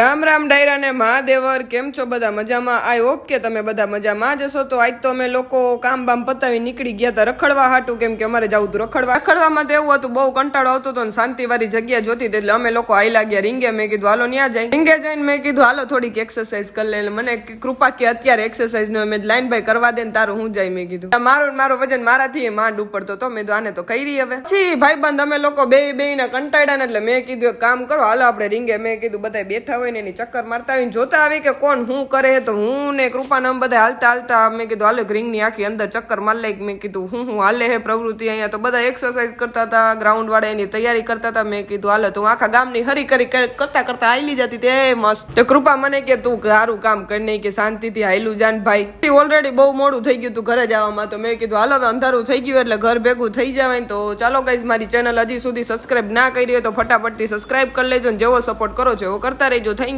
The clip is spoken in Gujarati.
રામ રામ ડાયરા ને મહાદેવર કેમ છો બધા મજામાં? આઈ હોપ કે તમે બધા મજામાં જ હશો. તો આજ તો અમે લોકો કામ બામ પતાવી નીકળી ગયા હતા રખડવા હાટું, કેમ કે અમારે જવું હતું રખડવામાં તો એવું હતું, બહુ કંટાળો આવતો હતો ને શાંતિવાળી જગ્યા જોતી હતી, એટલે અમે લોકો આઈ લાગ્યા રીંગે. મેં કીધું હાલો ન્યા જાય. રીંગે જઈને મેં કીધું હાલો થોડીક એક્સરસાઇઝ કરી લે. મને કૃપા કે અત્યારે એક્સરસાઇઝ નો મેં લાઈન ભાઈ કરવા દે ને તારું હું જાય. મેં કીધું મારું વજન મારાથી માંડ ઉપડતો તો મેં આને તો કરી હવે. પછી ભાઈબંધ અમે લોકો બે ના કંટાળ્યા ને એટલે મેં કીધું કામ કરો હાલો આપણે રીંગે. મેં કીધું બધા બેઠા હોય ને એની ચક્કર મારતા આવીને જોતા આવી કે કોણ શું કરે. તો હું ને કૃપાનામ બધા હાલતા મેં કીધું હાલો રિંગ ની આખી અંદર ચક્કર માર લઈ. મેં કીધું હું હાલે હે પ્રવૃત્તિ. અહીંયા તો બધા એક્સરસાઇઝ કરતા હતા, ગ્રાઉન્ડ વાળા એની તૈયારી કરતા હતા. મેં કીધું હાલો તો આખા ગામની હરી કરી કરતા હાલી જતી તે મસ્ત. તો કૃપા મને કે તું સારું કામ કરી નહીં કે શાંતિથી હાયલું જાન ભાઈ. ઓલરેડી બહુ મોડું થઈ ગયું તું ઘરે જવામાં, તો મેં કીધું હાલો અંધારું થઈ ગયું એટલે ઘર ભેગું થઈ જવાય. તો ચાલો ગાઈઝ, મારી ચેનલ હજી સુધી સબસ્ક્રાઇબ ના કરી હોય તો ફટાફટથી સબસ્ક્રાઇબ કરી લેજો ને જેવો સપોર્ટ કરો છો એવો કરતા રહેજો.